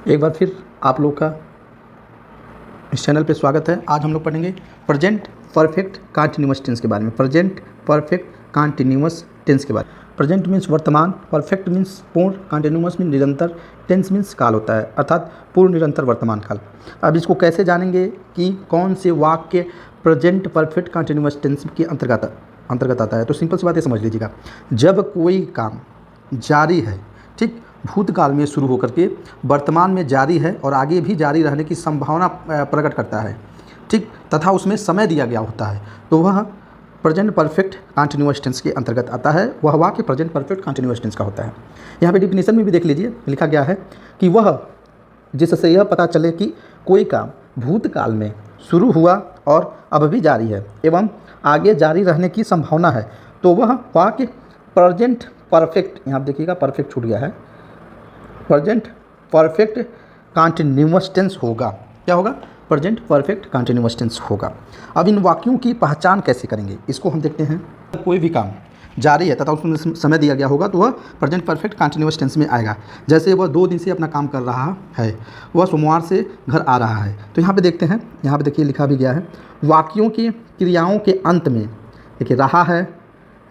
एक बार फिर आप लोग का इस चैनल पे स्वागत है। आज हम लोग पढ़ेंगे प्रेजेंट परफेक्ट कंटिन्यूअस टेंस के बारे में। प्रेजेंट परफेक्ट कंटिन्यूअस टेंस के बारे में। प्रेजेंट मीन्स वर्तमान, परफेक्ट मीन्स पूर्ण, कंटिन्यूअस मीन्स निरंतर, टेंस मीन्स काल होता है अर्थात पूर्ण निरंतर वर्तमान काल। अब इसको कैसे जानेंगे कि कौन से वाक्य प्रेजेंट परफेक्ट कंटिन्यूअस टेंस के अंतर्गत आता है। तो सिंपल सी बात है, समझ लीजिएगा। जब कोई काम जारी है, ठीक, भूतकाल में शुरू होकर के वर्तमान में जारी है और आगे भी जारी रहने की संभावना प्रकट करता है, ठीक, तथा उसमें समय दिया गया होता है, तो वह प्रेजेंट परफेक्ट कंटिन्यूअस टेंस के अंतर्गत आता है। वह वाक्य प्रेजेंट परफेक्ट कंटिन्यूअस टेंस का होता है। यहाँ पे डिफिनीशन में भी देख लीजिए, लिखा गया है कि वह जिससे यह पता चले कि कोई काम भूतकाल में शुरू हुआ और अब भी जारी है एवं आगे जारी रहने की संभावना है, तो वह वाक्य प्रेजेंट परफेक्ट, यहाँ देखिएगा परफेक्ट छूट गया है, प्रेजेंट परफेक्ट कंटिन्यूअस टेंस होगा। क्या होगा? प्रेजेंट परफेक्ट कंटिन्यूअस टेंस होगा। अब इन वाक्यों की पहचान कैसे करेंगे, इसको हम देखते हैं। कोई भी काम जारी है तथा उसमें समय दिया गया होगा तो वह प्रेजेंट परफेक्ट कंटिन्यूअस टेंस में आएगा। जैसे वह 2 दिन से अपना काम कर रहा है, वह सोमवार से घर आ रहा है, तो यहाँ पे देखते हैं, यहाँ पे देखिए लिखा भी गया है, वाक्यों की क्रियाओं के अंत में देखिए रहा है,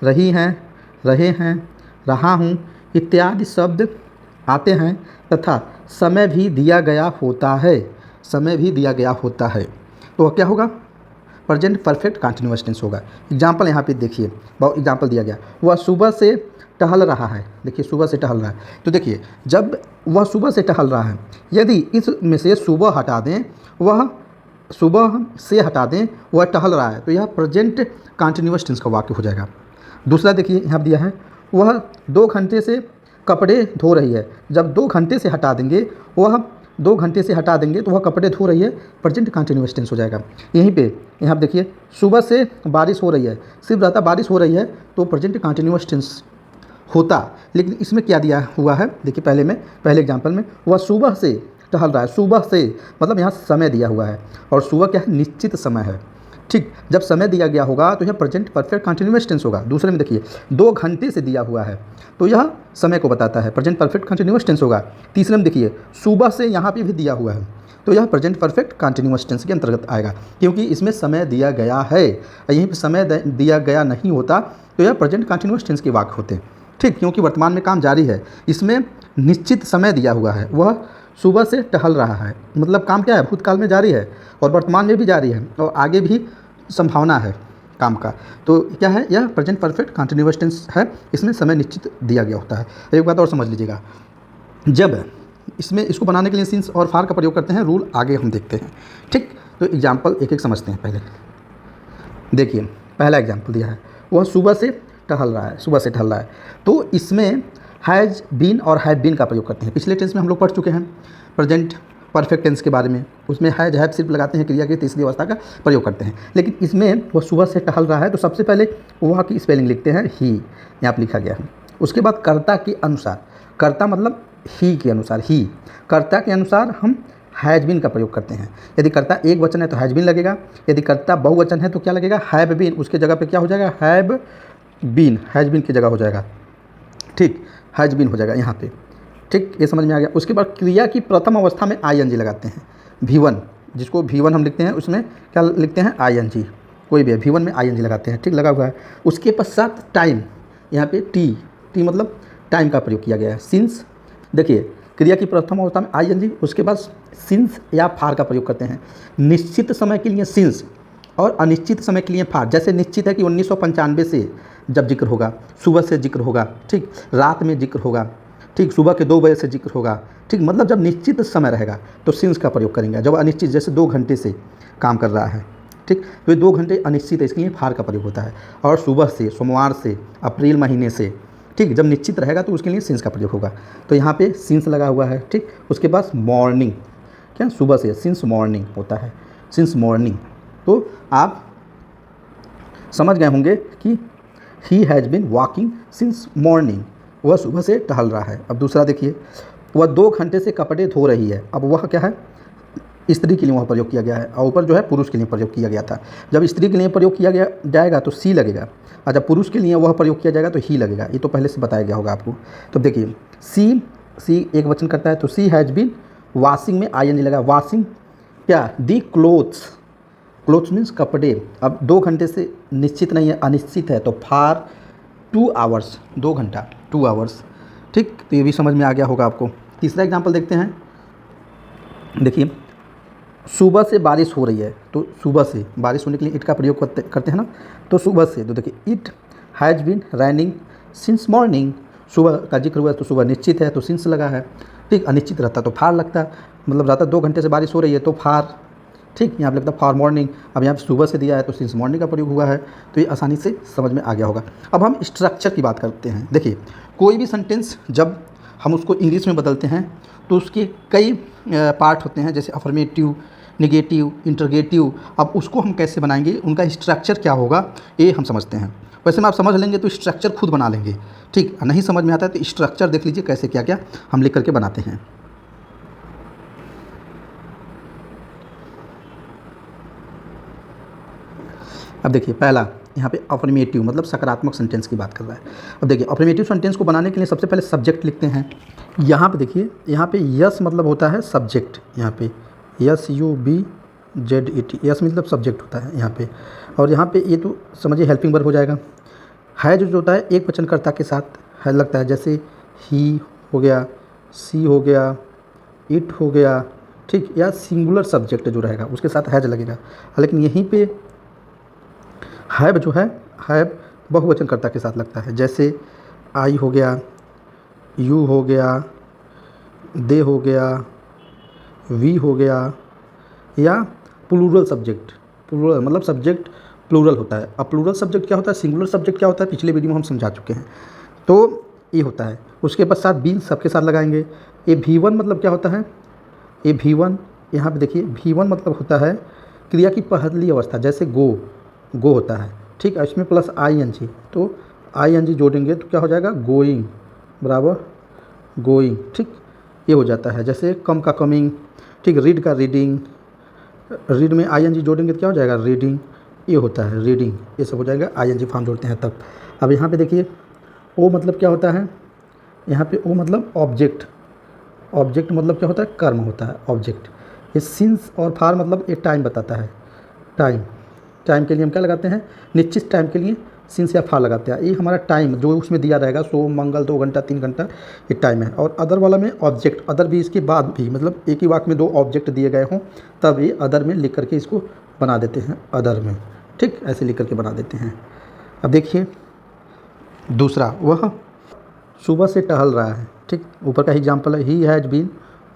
रही हैं, रहे हैं, रहा हूँ इत्यादि शब्द आते हैं तथा समय भी दिया गया होता है। समय भी दिया गया होता है तो वह क्या होगा? प्रेजेंट परफेक्ट कंटिन्यूअस टेंस होगा। एग्जाम्पल यहाँ पे देखिए, बहुत एग्जाम्पल दिया गया। वह सुबह से टहल रहा है, देखिए सुबह से टहल रहा है, तो देखिए जब वह सुबह से टहल रहा है, यदि इसमें से सुबह हटा दें, वह सुबह से हटा दें, वह टहल रहा है, तो यह प्रेजेंट कंटिन्यूअस टेंस का वाक्य हो जाएगा। दूसरा देखिए यहाँ दिया है, वह 2 घंटे से कपड़े धो रही है, जब 2 घंटे से हटा देंगे, वह 2 घंटे से हटा देंगे तो वह कपड़े धो रही है, प्रेजेंट कंटिन्यूअस टेंस हो जाएगा। यहीं पे यहाँ देखिए सुबह से बारिश हो रही है, सिर्फ रहता बारिश हो रही है तो प्रेजेंट कंटिन्यूअस टेंस होता, लेकिन इसमें क्या दिया हुआ है देखिए, पहले एग्जाम्पल में वह सुबह से टहल रहा है, सुबह से मतलब यहाँ समय दिया हुआ है और सुबह क्या है? निश्चित समय है, ठीक। जब समय दिया गया होगा तो यह प्रेजेंट परफेक्ट कंटिन्यूअस टेंस होगा। दूसरे में देखिए 2 घंटे से दिया हुआ है तो यह समय को बताता है, प्रेजेंट परफेक्ट कंटिन्यूअस टेंस होगा। तीसरे में देखिए सुबह से यहाँ पे भी दिया हुआ है तो यह प्रेजेंट परफेक्ट कंटिन्यूअस टेंस के अंतर्गत आएगा, क्योंकि इसमें समय दिया गया है। यहीं पे समय दिया गया नहीं होता तो यह प्रेजेंट कंटिन्यूअस टेंस के वाक्य होते, ठीक, क्योंकि वर्तमान में काम जारी है, इसमें निश्चित समय दिया हुआ है, वह सुबह से टहल रहा है, मतलब काम क्या है? भूतकाल में जारी है और वर्तमान में भी जारी है और आगे भी संभावना है काम का, तो क्या है? यह प्रेजेंट परफेक्ट कंटिन्यूअस टेंस है, इसमें समय निश्चित दिया गया होता है। एक बात और समझ लीजिएगा, जब इसमें इसको बनाने के लिए सिंस और फार का प्रयोग करते हैं, रूल आगे हम देखते हैं, ठीक। तो एग्जाम्पल एक एक समझते हैं। पहले देखिए, पहला एग्जाम्पल दिया है, वह सुबह से टहल रहा है, सुबह से टहल रहा है, तो इसमें हैज़ बीन और हैव बीन का प्रयोग करते हैं। पिछले टेंस में हम लोग पढ़ चुके हैं प्रेजेंट परफेक्ट टेंस के बारे में, उसमें हैज़ हैव सिर्फ लगाते हैं, क्रिया की तीसरी अवस्था का प्रयोग करते हैं। लेकिन इसमें वह सुबह से टहल रहा है तो सबसे पहले वह की स्पेलिंग लिखते हैं ही, यहाँ पर लिखा गया है। उसके बाद कर्ता के अनुसार, कर्ता मतलब ही के अनुसार, ही कर्ता के अनुसार हम हैज़ बीन का प्रयोग करते हैं। यदि कर्ता एक वचन है तो हैज़ बीन लगेगा, यदि कर्ता बहुवचन है तो क्या लगेगा? हैव बीन, उसके जगह पे क्या हो जाएगा? हैव बीन, हैज़ बीन की जगह हो जाएगा, ठीक, हैज़ बीन हो जाएगा यहाँ पे, ठीक। ये समझ में आ गया। उसके बाद क्रिया की प्रथम अवस्था में आईएनजी लगाते हैं। V1, जिसको V1 हम लिखते हैं, उसमें क्या लिखते हैं? आईएनजी, कोई भी है, V1 में आईएनजी लगाते हैं, ठीक, लगा हुआ है। उसके पश्चात टाइम, यहाँ पे टी मतलब टाइम का प्रयोग किया गया है। सिंस, देखिए क्रिया की प्रथम अवस्था में आईएनजी, उसके बाद सिंस या फार का प्रयोग करते हैं। निश्चित समय के लिए सिंस और अनिश्चित समय के लिए फार। जैसे निश्चित है कि 1995 से जब जिक्र होगा, सुबह से जिक्र होगा, ठीक, रात में जिक्र होगा, ठीक, सुबह के 2 बजे से जिक्र होगा, ठीक, मतलब जब निश्चित समय रहेगा तो सिंस का प्रयोग करेंगे। जब अनिश्चित, जैसे 2 घंटे से काम कर रहा है, ठीक, तो ये 2 घंटे अनिश्चित है, इसके लिए फार का प्रयोग होता है। और सुबह से, सोमवार से, अप्रैल महीने से, ठीक, जब निश्चित रहेगा तो उसके लिए सिंस का प्रयोग होगा, तो यहाँ पे सिंस लगा हुआ है, ठीक। उसके बाद मॉर्निंग, क्या सुबह से, सिंस मॉर्निंग होता है, सिंस मॉर्निंग। तो आप समझ गए होंगे कि he has been walking since morning, वह सुबह से टहल रहा है। अब दूसरा देखिए, वह 2 घंटे से कपड़े धो रही है। अब वह क्या है? स्त्री के लिए वह प्रयोग किया गया है और ऊपर जो है पुरुष के लिए प्रयोग किया गया था। जब स्त्री के लिए प्रयोग किया गया जाएगा तो सी लगेगा, और जब पुरुष के लिए वह प्रयोग किया जाएगा तो ही लगेगा। ये तो पहले से बताया गया होगा आपको। तो देखिए सी एक वचन करता है तो सी हैज़ बीन वॉशिंग में आई एन जी लगा, वॉशिंग क्या, दी क्लोथ्स, क्लोथ्स मीन्स कपड़े। अब 2 घंटे से निश्चित नहीं है, अनिश्चित है, तो फॉर 2 आवर्स, 2 घंटा, 2 आवर्स। ठीक, तो ये भी समझ में आ गया होगा आपको। तीसरा एग्जाम्पल देखते हैं। देखिए, सुबह से बारिश हो रही है, तो सुबह से बारिश होने के लिए इट का प्रयोग करते हैं ना, तो सुबह से, तो देखिए it has been raining since morning. सुबह का जिक्र हुआ है तो सुबह निश्चित है तो सिंस लगा है। ठीक, अनिश्चित रहता तो फार लगता, मतलब रहता 2 घंटे से बारिश हो रही है तो फार। ठीक, यहाँ पे लगता फॉर मॉर्निंग। अब यहाँ पे सुबह से दिया है तो सिंस मॉर्निंग का प्रयोग हुआ है, तो ये आसानी से समझ में आ गया होगा। अब हम स्ट्रक्चर की बात करते हैं। देखिए, कोई भी सेंटेंस जब हम उसको इंग्लिश में बदलते हैं तो उसके कई पार्ट होते हैं, जैसे अफर्मेटिव, नेगेटिव, इंटरगेटिव। अब उसको हम कैसे बनाएंगे, उनका स्ट्रक्चर क्या होगा, ये हम समझते हैं। वैसे में आप समझ लेंगे तो स्ट्रक्चर खुद बना लेंगे। ठीक, नहीं समझ में आता है तो स्ट्रक्चर देख लीजिए कैसे क्या क्या हम लिख करके बनाते हैं। अब देखिए, पहला यहाँ पे अफर्मेटिव मतलब सकारात्मक सेंटेंस की बात कर रहा है। अब देखिए, अफर्मेटिव सेंटेंस को बनाने के लिए सबसे पहले सब्जेक्ट लिखते हैं। यहाँ पे देखिए, यहाँ पे यस मतलब होता है सब्जेक्ट, यहाँ पे SUBJET, यस मतलब सब्जेक्ट होता है यहाँ पे। और यहाँ पे ये तो समझिए हेल्पिंग वर्ब हो जाएगा। है जो होता है एक वचनकर्ता के साथ है लगता है, जैसे ही हो गया, सी हो गया, इट हो गया। ठीक, या सिंगुलर सब्जेक्ट जो रहेगा उसके साथ हैज लगेगा। लेकिन यहीं पे हैव जो है, हैव बहुवचनकर्ता के साथ लगता है, जैसे आई हो गया, यू हो गया, दे हो गया, वी हो गया, या प्लूरल सब्जेक्ट। प्लूरल मतलब सब्जेक्ट प्लूरल होता है। अब प्लूरल सब्जेक्ट क्या होता है, सिंगुलर सब्जेक्ट क्या होता है, पिछले वीडियो में हम समझा चुके हैं। तो ये होता है। उसके पश्चात बीन सबके साथ लगाएंगे। ये V1 मतलब क्या होता है, ये V1 यहाँ पे देखिए, V1 मतलब होता है क्रिया की पहली अवस्था, जैसे गो होता है। ठीक है, इसमें प्लस ING, तो ING जोड़ेंगे तो क्या हो जाएगा, गोइंग बराबर गोइंग। ठीक, ये हो जाता है। जैसे कम का कमिंग। ठीक, रीड का रीडिंग, रीड में ING जोड़ेंगे तो क्या हो जाएगा, रीडिंग, ये होता है रीडिंग। ये सब हो जाएगा ING फॉर्म जोड़ते हैं तब। अब यहाँ पे देखिए, ओ मतलब क्या होता है, यहाँ पे ओ मतलब ऑब्जेक्ट, ऑब्जेक्ट मतलब क्या होता है, कर्म होता है ऑब्जेक्ट। ये सिंस और फार मतलब ये टाइम बताता है, टाइम। टाइम के लिए हम क्या लगाते हैं, निश्चित टाइम के लिए सिंस या फार लगाते हैं। ये हमारा टाइम जो उसमें दिया रहेगा, सोम मंगल 2 घंटा 3 घंटा, ये टाइम है। और अदर वाला में ऑब्जेक्ट, अदर भी इसके बाद भी, मतलब एक ही वाक्य में 2 ऑब्जेक्ट दिए गए हों तब ये अदर में लिख करके इसको बना देते हैं, अदर में। ठीक, ऐसे लिख करके बना देते हैं। अब देखिए दूसरा, वह सुबह से टहल रहा है। ठीक, ऊपर का एग्जाम्पल है, he has been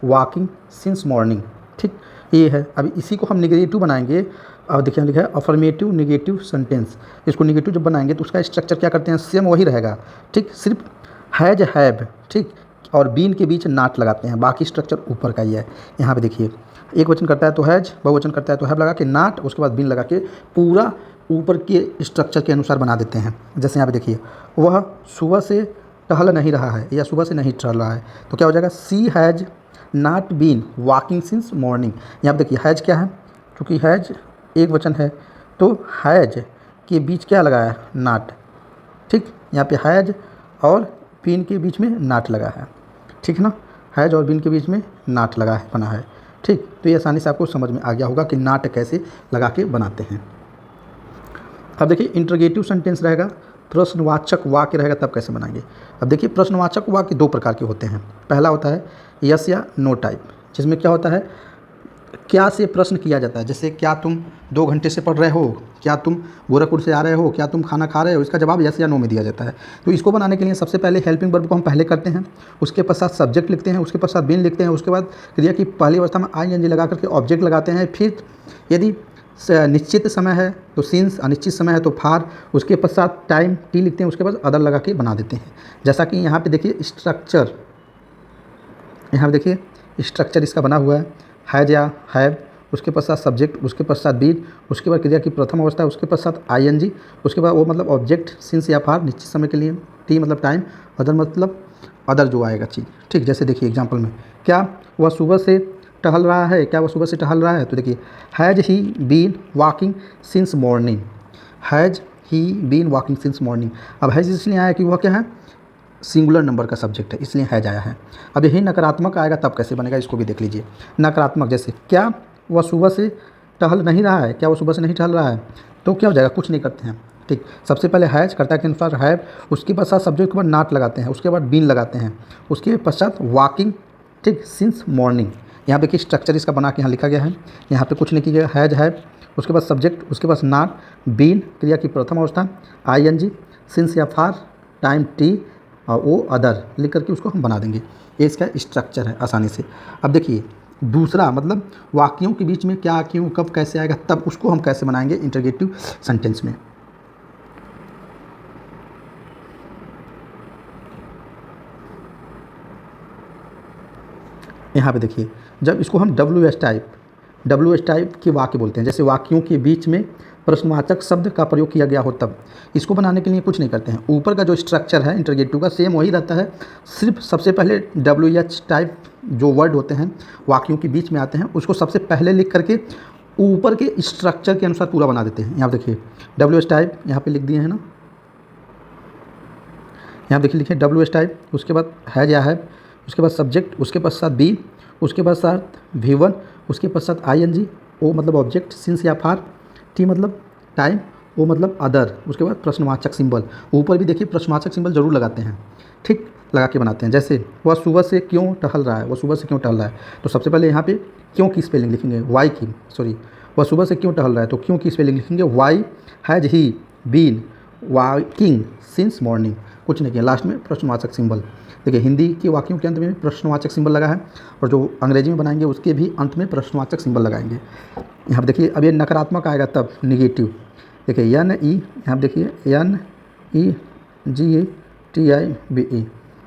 walking since morning. ठीक, ये है। अभी इसी को हम नेगेटिव बनाएंगे। अब देखिए लिखा है अफर्मेटिव नेगेटिव सेंटेंस। इसको नेगेटिव जब बनाएंगे तो उसका स्ट्रक्चर क्या करते हैं, सेम वही रहेगा। ठीक, सिर्फ हैज हैव, ठीक, और बीन के बीच नाट लगाते हैं, बाकी स्ट्रक्चर ऊपर का ही है। यहाँ पे देखिए, एक वचन करता है तो हैज, बहुवचन करता है तो हैव लगा के नाट, उसके बाद बीन लगा के पूरा ऊपर के स्ट्रक्चर के अनुसार बना देते हैं। जैसे यहाँ पे देखिए, वह सुबह से टहल नहीं रहा है या सुबह से नहीं टहल रहा है, तो क्या हो जाएगा, she has not been walking since morning. यहाँ पे देखिए हैज़ क्या है, क्योंकि हैज़ एक वचन है तो हैज़ के बीच क्या लगाया है, नाट। ठीक, यहाँ पे हैज़ और बीन के बीच में नाट लगा है। ठीक ना, हैज़ और बीन के बीच में नाट लगा है, बना है। ठीक, तो ये आसानी से आपको समझ में आ गया होगा कि नाट कैसे लगा के बनाते हैं। अब देखिए इंटरोगेटिव सेंटेंस रहेगा, प्रश्नवाचक वाक्य रहेगा, तब कैसे बनाएंगे। अब देखिए प्रश्नवाचक वाक्य 2 प्रकार के होते हैं। पहला होता है यस या नो टाइप, जिसमें क्या होता है, क्या से प्रश्न किया जाता है। जैसे क्या तुम 2 घंटे से पढ़ रहे हो, क्या तुम गोरखपुर से आ रहे हो, क्या तुम खाना खा रहे हो, इसका जवाब यस या नो में दिया जाता है। तो इसको बनाने के लिए सबसे पहले हेल्पिंग वर्ब को हम पहले करते हैं, उसके पश्चात सब्जेक्ट लिखते हैं, उसके पश्चात बीन लिखते हैं, उसके बाद क्रिया की पहली अवस्था में ING लगा करके ऑब्जेक्ट लगाते हैं। फिर यदि निश्चित समय है तो सिंस, अनिश्चित समय है तो फार, उसके पश्चात टाइम टी लिखते हैं, उसके बाद अदर लगा के बना देते हैं। जैसा कि यहाँ पे देखिए स्ट्रक्चर, यहाँ पे देखिए स्ट्रक्चर इसका बना हुआ है, हैज या हैव, उसके पश्चात सब्जेक्ट, उसके पश्चात बीन, उसके बाद क्रिया की प्रथम अवस्था, उसके पश्चात ING, उसके बाद वो मतलब ऑब्जेक्ट, सिंस या फार निश्चित समय के लिए, टी मतलब टाइम, अदर मतलब अदर जो आएगा चीज़। ठीक, जैसे देखिए एग्जाम्पल में, क्या वह सुबह से टहल रहा है, क्या वह सुबह से टहल रहा है, तो देखिए has he been walking since morning, has he been walking since morning. अब हैज़ इसलिए आया कि वह क्या है, सिंगुलर नंबर का सब्जेक्ट है, इसलिए हैज आया है। अब यही नकारात्मक आएगा तब कैसे बनेगा, इसको भी देख लीजिए। नकारात्मक जैसे क्या वह सुबह से टहल नहीं रहा है, क्या वो सुबह से नहीं टहल रहा है, तो क्या हो जाएगा, कुछ नहीं करते हैं। ठीक, सबसे पहले हैज कर्ता के अनुसार हैव, उसके पश्चात सब्जेक्ट के बाद नॉट लगाते हैं, उसके बाद बीन लगाते हैं, उसके पश्चात वॉकिंग, ठीक, सिंस मॉर्निंग। यहाँ पे किस स्ट्रक्चर इसका बना के यहाँ लिखा गया है, यहाँ पे कुछ नहीं किया गया, हैज हैव, उसके बाद सब्जेक्ट, उसके बाद नॉट, बीन क्रिया की प्रथम अवस्था, आईएनजी, सिंस या फार, टाइम टी और वो अदर लिख करके उसको हम बना देंगे। ये इसका स्ट्रक्चर है आसानी से। अब देखिए दूसरा मतलब वाक्यों के बीच में क्या, क्यों, कब, कैसे आएगा, तब उसको हम कैसे बनाएंगे इंटरगेटिव सेंटेंस में। यहाँ पे देखिए जब इसको हम डब्ल्यू एस टाइप के वाक्य बोलते हैं, जैसे वाक्यों के बीच में प्रश्नवाचक शब्द का प्रयोग किया गया हो तब, इसको बनाने के लिए कुछ नहीं करते हैं। ऊपर का जो स्ट्रक्चर है इंटरगेटिव का सेम वही रहता है, सिर्फ सबसे पहले डब्ल्यू एच टाइप जो वर्ड होते हैं वाक्यों के बीच में आते हैं उसको सबसे पहले लिख करके ऊपर के स्ट्रक्चर के अनुसार पूरा बना देते हैं। यहाँ देखिए डब्ल्यू एस टाइप यहाँ पे लिख दिए हैं ना, यहाँ देखिए लिखे डब्ल्यू एस टाइप, उसके बाद हैज या हैव, उसके बाद सब्जेक्ट, उसके पश्चात बी, उसके पश्चात V1, उसके पश्चात ING, ओ मतलब ऑब्जेक्ट, सिंस या फार, टी मतलब टाइम, ओ मतलब अदर, उसके बाद प्रश्नवाचक सिंबल। ऊपर भी देखिए प्रश्नवाचक सिंबल जरूर लगाते हैं, ठीक, लगा के बनाते हैं। जैसे वह सुबह से क्यों टहल रहा है, वह सुबह से क्यों टहल रहा है, तो सबसे पहले यहाँ पे क्यों की स्पेलिंग लिखेंगे, वाई की, सॉरी, वह सुबह से क्यों टहल रहा है तो क्यों की स्पेलिंग लिखेंगे why, has he been walking since morning, कुछ नहीं किया, लास्ट में प्रश्नवाचक सिंबल। देखिए हिंदी के वाक्यों के अंत में प्रश्नवाचक सिंबल लगा है और जो अंग्रेजी में बनाएंगे उसके भी अंत में प्रश्नवाचक सिंबल लगाएंगे। यहाँ पर देखिए अब ये नकारात्मक आएगा तब निगेटिव, देखिए NE, यहाँ देखिए NEGATIVE,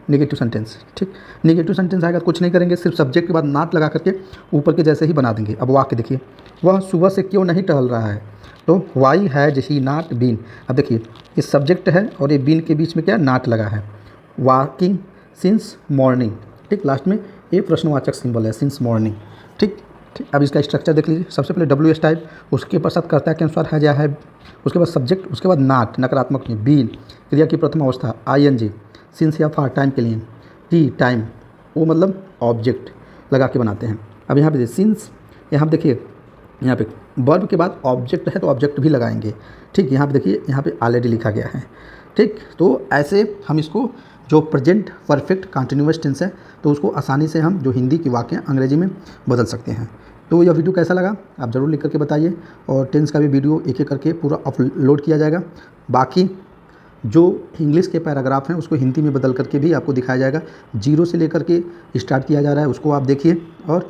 निगेटिव सेंटेंस, ठीक, निगेटिव सेंटेंस आएगा कुछ नहीं करेंगे, सिर्फ सब्जेक्ट के बाद नॉट लगा करके ऊपर के जैसे ही बना देंगे। अब वाक्य देखिए वह सुबह से क्यों नहीं टहल रहा है, तो why has he not been. अब देखिए ये सब्जेक्ट है और ये बीन के बीच में क्या नॉट लगा है, वॉकिंग सिंस मॉर्निंग, ठीक, लास्ट में ये प्रश्नवाचक सिंबल है सिंस मॉर्निंग, ठीक। अब इसका स्ट्रक्चर देख लीजिए, सबसे पहले डब्ल्यू एस टाइप, उसके पश्चात कर्ता के अनुसार हैज या हैव, उसके बाद सब्जेक्ट, उसके बाद नॉट नकारात्मक में, बीन क्रिया की प्रथम अवस्था, ING, सिंस या फार टाइम के लिए, टी टाइम, वो मतलब ऑब्जेक्ट लगा के बनाते हैं। अब यहाँ पे सिंस, यहाँ पे देखिए यहाँ पे वर्ब के बाद ऑब्जेक्ट है तो ऑब्जेक्ट भी लगाएंगे, ठीक। यहाँ पे देखिए यहाँ पे ऑलरेडी लिखा गया है, ठीक। तो ऐसे हम इसको जो प्रेजेंट परफेक्ट कंटिन्यूअस टेंस है तो उसको आसानी से हम जो हिंदी के वाक्य अंग्रेजी में बदल सकते हैं। तो यह वीडियो कैसा लगा आप ज़रूर लिख करके बताइए, और टेंस का भी वीडियो एक एक करके पूरा अपलोड किया जाएगा। बाकी जो इंग्लिश के पैराग्राफ हैं उसको हिंदी में बदल करके भी आपको दिखाया जाएगा, जीरो से लेकर के स्टार्ट किया जा रहा है, उसको आप देखिए और